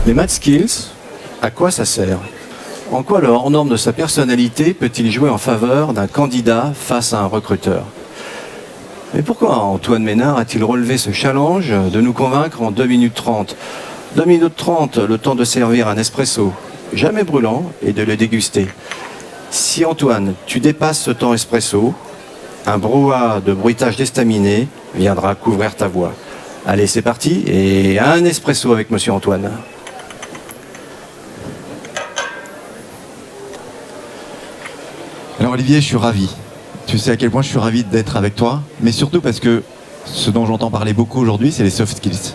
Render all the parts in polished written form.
Les math skills, à quoi ça sert? En quoi le hors-norme de sa personnalité peut-il jouer en faveur d'un candidat face à un recruteur? Mais pourquoi Antoine Ménard a-t-il relevé ce challenge de nous convaincre en 2 minutes 30? 2 minutes 30, le temps de servir un espresso, jamais brûlant, et de le déguster. Si Antoine, tu dépasses ce temps espresso, un brouhaha de bruitage d'estaminet viendra couvrir ta voix. Allez, c'est parti, et un espresso avec Monsieur Antoine. Alors Olivier, je suis ravi. Tu sais à quel point je suis ravi d'être avec toi, mais surtout parce que ce dont j'entends parler beaucoup aujourd'hui, c'est les soft skills.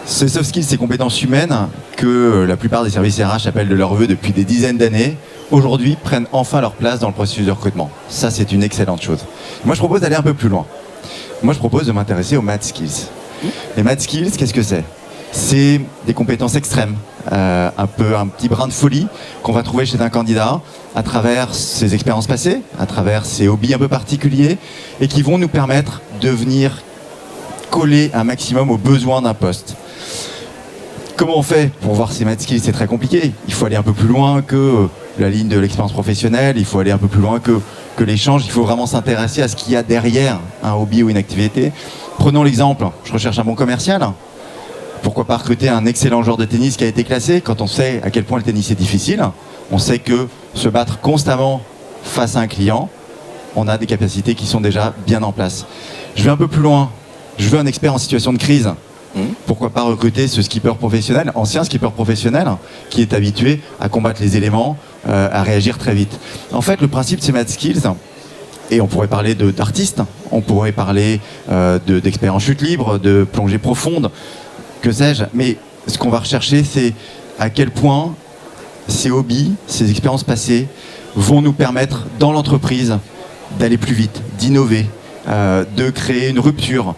Ces soft skills, ces compétences humaines que la plupart des services RH appellent de leur vœu depuis des dizaines d'années, aujourd'hui prennent enfin leur place dans le processus de recrutement. Ça, c'est une excellente chose. Moi, je propose d'aller un peu plus loin. Moi, je propose de m'intéresser aux math skills. Les math skills, qu'est-ce que c'est? C'est des compétences extrêmes, un petit brin de folie qu'on va trouver chez un candidat à travers ses expériences passées, à travers ses hobbies un peu particuliers et qui vont nous permettre de venir coller un maximum aux besoins d'un poste. Comment on fait pour voir ces math skills? C'est très compliqué. Il faut aller un peu plus loin que la ligne de l'expérience professionnelle, il faut aller un peu plus loin que l'échange, il faut vraiment s'intéresser à ce qu'il y a derrière un hobby ou une activité. Prenons l'exemple, je recherche un bon commercial. Pourquoi pas recruter un excellent joueur de tennis qui a été classé? Quand on sait à quel point le tennis est difficile, on sait que se battre constamment face à un client, on a des capacités qui sont déjà bien en place. Je vais un peu plus loin, je veux un expert en situation de crise. Pourquoi pas recruter ce skipper professionnel, ancien skipper professionnel, qui est habitué à combattre les éléments, à réagir très vite. En fait, le principe de ces math skills, et on pourrait parler d'artistes, on pourrait parler d'experts en chute libre, de plongée profonde, que sais-je, mais ce qu'on va rechercher, c'est à quel point ces hobbies, ces expériences passées vont nous permettre dans l'entreprise d'aller plus vite, d'innover, de créer une rupture.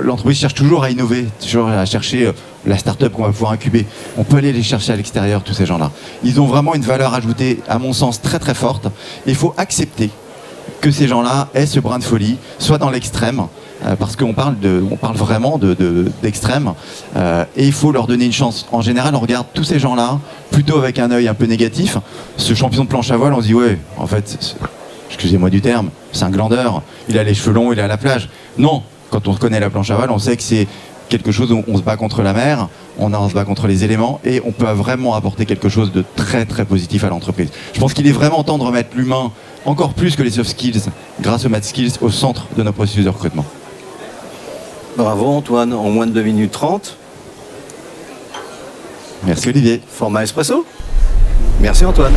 L'entreprise cherche toujours à innover, toujours à chercher la start-up qu'on va pouvoir incuber. On peut aller les chercher à l'extérieur, tous ces gens-là. Ils ont vraiment une valeur ajoutée, à mon sens, très très forte. Il faut accepter que ces gens-là aient ce brin de folie, soit dans l'extrême, parce qu'on parle vraiment d'extrême, et il faut leur donner une chance. En général, on regarde tous ces gens-là plutôt avec un œil un peu négatif. Ce champion de planche à voile, on se dit ouais, en fait, excusez-moi du terme, c'est un glandeur, il a les cheveux longs, il est à la plage. Non, quand on connaît la planche à voile, on sait que c'est quelque chose où on se bat contre la mer, on se bat contre les éléments, et on peut vraiment apporter quelque chose de très très positif à l'entreprise. Je pense qu'il est vraiment temps de remettre l'humain, encore plus que les soft skills, grâce aux math skills, au centre de nos processus de recrutement. Bravo Antoine, en moins de 2 minutes 30. Merci Olivier. Format espresso. Merci Antoine.